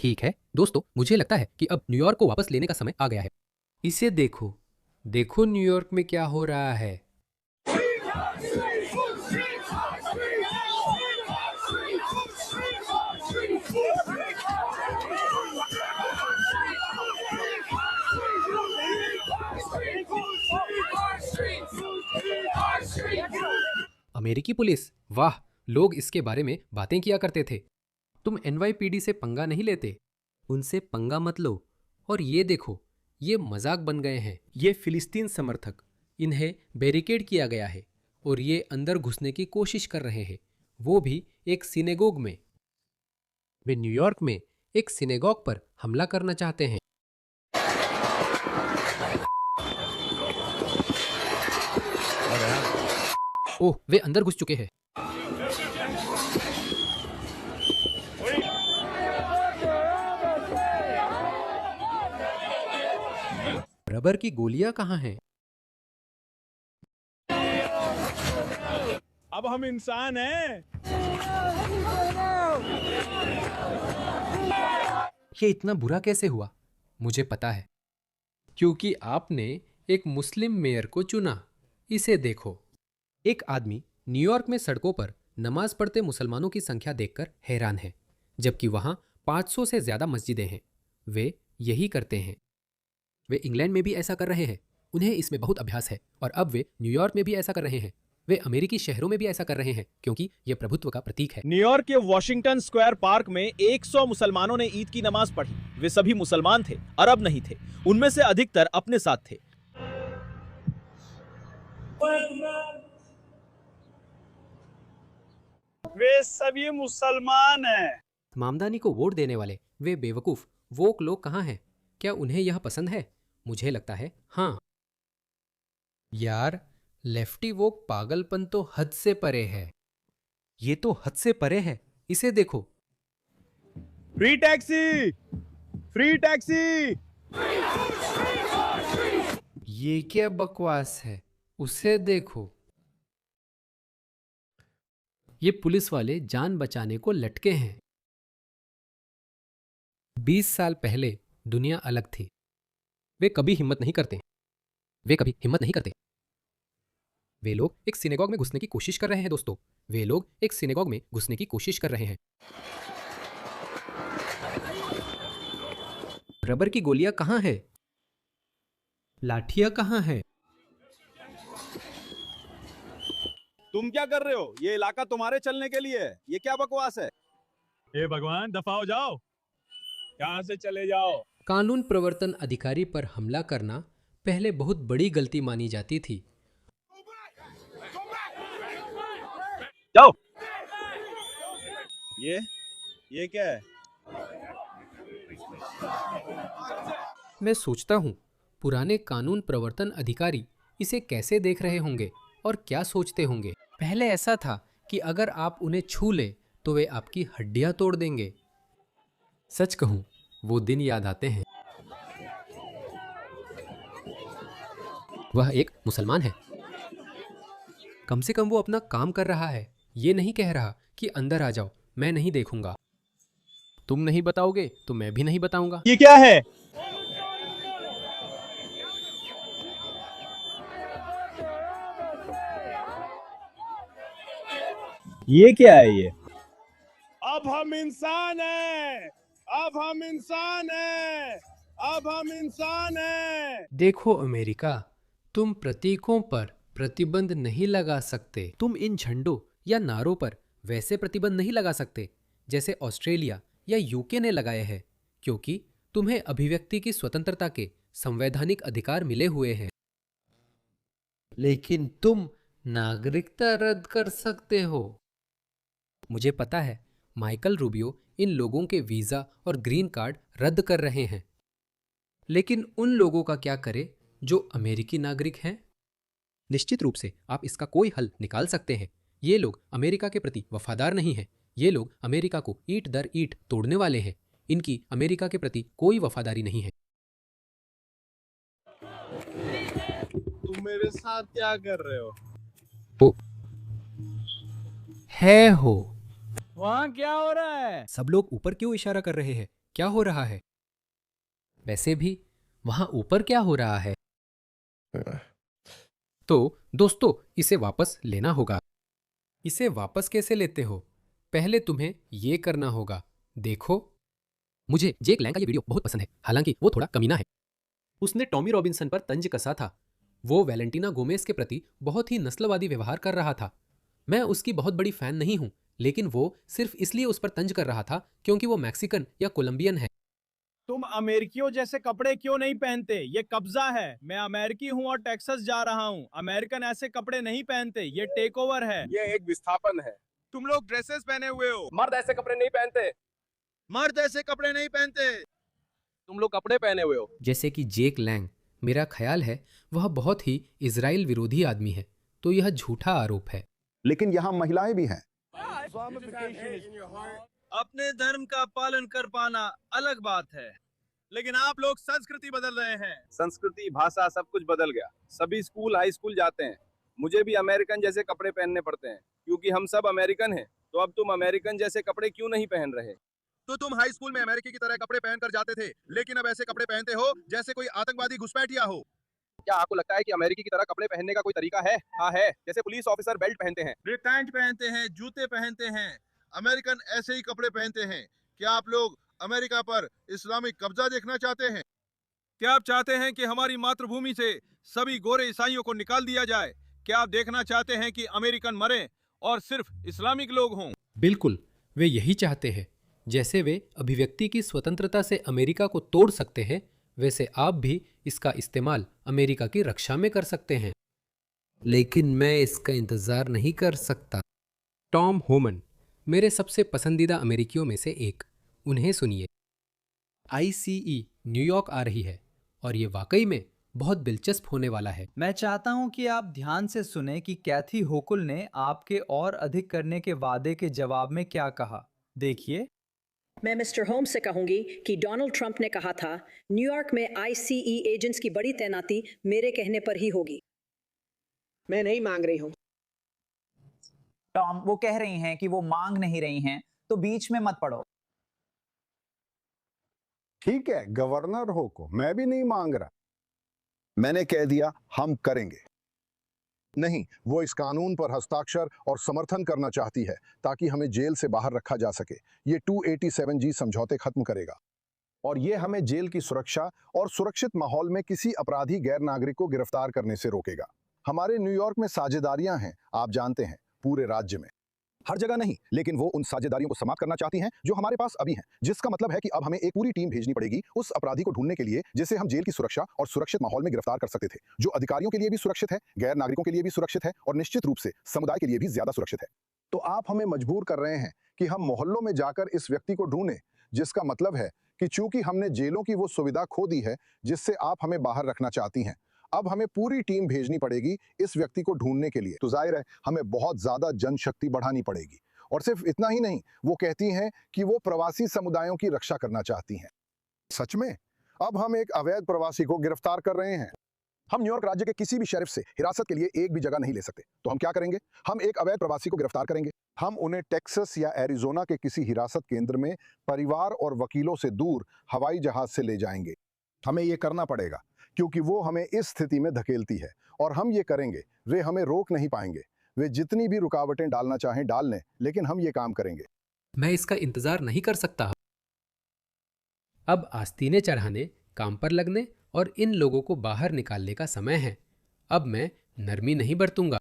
ठीक है दोस्तों, मुझे लगता है कि अब न्यूयॉर्क को वापस लेने का समय आ गया है। इसे देखो, देखो न्यूयॉर्क में क्या हो रहा है। अमेरिकी पुलिस, वाह, लोग इसके बारे में बातें किया करते थे। तुम एनवाईपीडी से पंगा नहीं लेते, उनसे पंगा मत लो। और ये देखो, ये मजाक बन गए हैं। ये फिलिस्तीन समर्थक, इन्हें बैरिकेड किया गया है और ये अंदर घुसने की कोशिश कर रहे हैं, वो भी एक सिनेगोग में। वे न्यूयॉर्क में एक सिनेगोग पर हमला करना चाहते हैं। ओह, वे अंदर घुस चुके हैं। रबर की गोलियां कहाँ हैं? अब हम इंसान हैं। ये इतना बुरा कैसे हुआ? मुझे पता है, क्योंकि आपने एक मुस्लिम मेयर को चुना। इसे देखो, एक आदमी न्यूयॉर्क में सड़कों पर नमाज पढ़ते मुसलमानों की संख्या देखकर हैरान है, जबकि वहां 500 से ज्यादा मस्जिदें हैं। वे यही करते हैं। वे इंग्लैंड में भी ऐसा कर रहे हैं, उन्हें इसमें बहुत अभ्यास है। और अब वे न्यूयॉर्क में भी ऐसा कर रहे हैं। वे अमेरिकी शहरों में भी ऐसा कर रहे हैं, क्योंकि यह प्रभुत्व का प्रतीक है। न्यूयॉर्क के वॉशिंगटन स्क्वायर पार्क में 100 मुसलमानों ने ईद की नमाज पढ़ी। वे सभी मुसलमान थे, अरब नहीं थे। उनमें से अधिकतर अपने साथ थे। वे सभी मुसलमान हैं। मामदानी को वोट देने वाले वे बेवकूफ वोक लोग कहाँ हैं? क्या उन्हें यह पसंद है? मुझे लगता है हाँ। यार, लेफ्टी वोक पागलपन तो हद से परे है। ये तो हद से परे है। इसे देखो। Free taxi, free taxi. ये क्या बकवास है, उसे देखो। ये पुलिस वाले जान बचाने को लटके हैं। 20 साल पहले दुनिया अलग थी। वे कभी हिम्मत नहीं करते। वे कभी हिम्मत नहीं करते। वे लोग एक सिनेगॉग में घुसने की कोशिश कर रहे हैं दोस्तों। वे लोग एक सिनेगॉग में घुसने की कोशिश कर रहे हैं। रबर की गोलियां कहाँ हैं? लाठियां कहाँ हैं? तुम क्या कर रहे हो? ये इलाका तुम्हारे चलने के लिए है। ये क्या बकवास है? हे भगवान, दफा हो जाओ, यहाँ से चले जाओ। कानून प्रवर्तन अधिकारी पर हमला करना पहले बहुत बड़ी गलती मानी जाती थी। जाओ। ये क्या है? मैं सोचता हूँ, पुराने कानून प्रवर्तन अधिकारी इसे कैसे देख रहे होंगे और क्या सोचते होंगे। पहले ऐसा था कि अगर आप उन्हें छू ले तो वे आपकी हड्डियां तोड़ देंगे। सच कहूं, वो दिन याद आते हैं। वह एक मुसलमान है। कम से कम वो अपना काम कर रहा है। ये नहीं कह रहा कि अंदर आ जाओ, मैं नहीं देखूंगा। तुम नहीं बताओगे तो मैं भी नहीं बताऊंगा। ये क्या है? ये क्या है ये? अब हम इंसान हैं। अब हम इंसान हैं। अब हम इंसान हैं। देखो अमेरिका, तुम प्रतीकों पर प्रतिबंध नहीं लगा सकते। तुम इन झंडों या नारों पर वैसे प्रतिबंध नहीं लगा सकते जैसे ऑस्ट्रेलिया या यूके ने लगाए हैं, क्योंकि तुम्हें अभिव्यक्ति की स्वतंत्रता के संवैधानिक अधिकार मिले हुए हैं। लेकिन तुम नागरिकता रद्द कर सकते हो। मुझे पता है, माइकल रूबियो इन लोगों के वीजा और ग्रीन कार्ड रद्द कर रहे हैं। लेकिन उन लोगों का क्या करें जो अमेरिकी नागरिक हैं? निश्चित रूप से आप इसका कोई हल निकाल सकते हैं। ये लोग अमेरिका के प्रति वफादार नहीं हैं। ये लोग अमेरिका को ईंट दर ईंट तोड़ने वाले हैं। इनकी अमेरिका के प्रति कोई वफादारी नहीं है। तुम मेरे साथ क्या कर रहे हो? है हो। वहाँ क्या हो रहा है? सब लोग ऊपर क्यों इशारा कर रहे हैं? क्या हो रहा है? वैसे भी वहां ऊपर क्या हो रहा है? तो दोस्तों, इसे वापस लेना होगा। इसे वापस कैसे लेते हो? पहले तुम्हें ये करना होगा। देखो, मुझे जेक लैंग का ये वीडियो बहुत पसंद है, हालांकि वो थोड़ा कमीना है। उसने टॉमी रॉबिन्सन पर तंज कसा था। वो वैलेंटिना गोमेज के प्रति बहुत ही नस्लवादी व्यवहार कर रहा था। मैं उसकी बहुत बड़ी फैन नहीं हूं, लेकिन वो सिर्फ इसलिए उस पर तंज कर रहा था क्योंकि वो मैक्सिकन या कोलंबियन है। तुम अमेरिकियों जैसे कपड़े क्यों नहीं पहनते? ये कब्जा है। मैं अमेरिकी हूँ और टेक्सास जा रहा हूँ। अमेरिकन ऐसे कपड़े नहीं पहनते। ये टेक ओवर है। ये एक विस्थापन है। तुम लोग ड्रेसेस पहने हुए हो। मर्द ऐसे कपड़े नहीं पहनते। मर्द ऐसे कपड़े नहीं पहनते। तुम लोग कपड़े पहने हुए हो। जैसे कि जेक लैंग, मेरा ख्याल है वह बहुत ही इजराइल विरोधी आदमी है, तो यह झूठा आरोप है। लेकिन यहाँ महिलाएं भी हैं। अपने धर्म का पालन कर पाना अलग बात है, लेकिन आप लोग संस्कृति बदल रहे हैं। संस्कृति, भाषा, सब कुछ बदल गया। सभी स्कूल, हाई स्कूल जाते हैं। मुझे भी अमेरिकन जैसे कपड़े पहनने पड़ते हैं क्योंकि हम सब अमेरिकन हैं। तो अब तुम अमेरिकन जैसे कपड़े क्यों नहीं पहन रहे? तो तुम हाई स्कूल में अमेरिकी की तरह कपड़े पहनकर जाते थे, लेकिन अब ऐसे कपड़े पहनते हो जैसे कोई आतंकवादी घुसपैठिया हो। क्या आपको लगता है कि अमेरिकी की तरह कपड़े पहनने का कोई तरीका है? हाँ है। जैसे पुलिस ऑफिसर बेल्ट पहनते हैं, पैंट पहनते हैं, जूते पहनते हैं। अमेरिकन ऐसे ही कपड़े पहनते हैं। क्या आप लोग अमेरिका पर इस्लामिक कब्जा देखना चाहते हैं? क्या आप चाहते हैं कि हमारी मातृभूमि से सभी गोरे ईसाइयों को निकाल दिया जाए? क्या आप देखना चाहते हैं कि अमेरिकन मरे और सिर्फ इस्लामिक लोग हों? बिल्कुल, वे यही चाहते हैं। जैसे वे अभिव्यक्ति की स्वतंत्रता से अमेरिका को तोड़ सकते हैं, वैसे आप भी इसका इस्तेमाल अमेरिका की रक्षा में कर सकते हैं। लेकिन मैं इसका इंतजार नहीं कर सकता। टॉम होमन, मेरे सबसे पसंदीदा अमेरिकियों में से एक। उन्हें सुनिए। ICE न्यूयॉर्क आ रही है और ये वाकई में बहुत दिलचस्प होने वाला है। मैं चाहता हूं कि आप ध्यान से सुने कि कैथी होकुल ने आपके और अधिक करने के वादे के जवाब में क्या कहा। देखिए। मैं मिस्टर होम्स से कहूंगी कि डोनाल्ड ट्रंप ने कहा था न्यूयॉर्क में ICE एजेंट्स की बड़ी तैनाती मेरे कहने पर ही होगी। मैं नहीं मांग रही हूँ। टॉम, वो कह रही हैं कि वो मांग नहीं रही हैं, तो बीच में मत पड़ो। ठीक है गवर्नर हो को, मैं भी नहीं मांग रहा। मैंने कह दिया हम करेंगे। नहीं, वो इस कानून पर हस्ताक्षर और समर्थन करना चाहती है ताकि हमें जेल से बाहर रखा जा सके। ये 287G समझौते खत्म करेगा और ये हमें जेल की सुरक्षा और सुरक्षित माहौल में किसी अपराधी गैर नागरिक को गिरफ्तार करने से रोकेगा। हमारे न्यूयॉर्क में साझेदारियां हैं, आप जानते हैं, पूरे राज्य में। हर जगह नहीं, लेकिन वो उन साझेदारियों को समाप्त करना चाहती हैं जो हमारे पास अभी हैं, जिसका मतलब है कि अब हमें एक पूरी टीम भेजनी पड़ेगी उस अपराधी को ढूंढने के लिए जिसे हम जेल की सुरक्षा और सुरक्षित माहौल में गिरफ्तार कर सकते थे, जो अधिकारियों के लिए भी सुरक्षित है, गैर नागरिकों के लिए भी सुरक्षित है और निश्चित रूप से समुदाय के लिए भी ज्यादा सुरक्षित है। तो आप हमें मजबूर कर रहे हैं कि हम मोहल्लों में जाकर इस व्यक्ति को ढूंढें, जिसका मतलब है कि चूंकि हमने जेलों की वो सुविधा खो दी है जिससे आप हमें बाहर रखना चाहती हैं, अब हमें पूरी टीम भेजनी पड़ेगी इस व्यक्ति को ढूंढने के लिए। तो जाहिर है हमें बहुत ज्यादा जनशक्ति बढ़ानी पड़ेगी। और सिर्फ इतना ही नहीं, वो कहती हैं कि वो प्रवासी समुदायों की रक्षा करना चाहती हैं। सच में? अब हम एक अवैध प्रवासी को गिरफ्तार कर रहे हैं। हम न्यूयॉर्क राज्य के किसी भी शेरिफ से हिरासत के लिए एक भी जगह नहीं ले सकते, तो हम क्या करेंगे? हम एक अवैध प्रवासी को गिरफ्तार करेंगे। हम उन्हें टेक्सास या एरिजोना के किसी हिरासत केंद्र में परिवार और वकीलों से दूर हवाई जहाज से ले जाएंगे। हमें ये करना पड़ेगा क्योंकि वो हमें इस स्थिति में धकेलती है और हम ये करेंगे। वे हमें रोक नहीं पाएंगे। वे जितनी भी रुकावटें डालना चाहें डाल लें, लेकिन हम ये काम करेंगे। मैं इसका इंतजार नहीं कर सकता। अब आस्तीनें चढ़ाने, काम पर लगने और इन लोगों को बाहर निकालने का समय है। अब मैं नरमी नहीं बरतूंगा।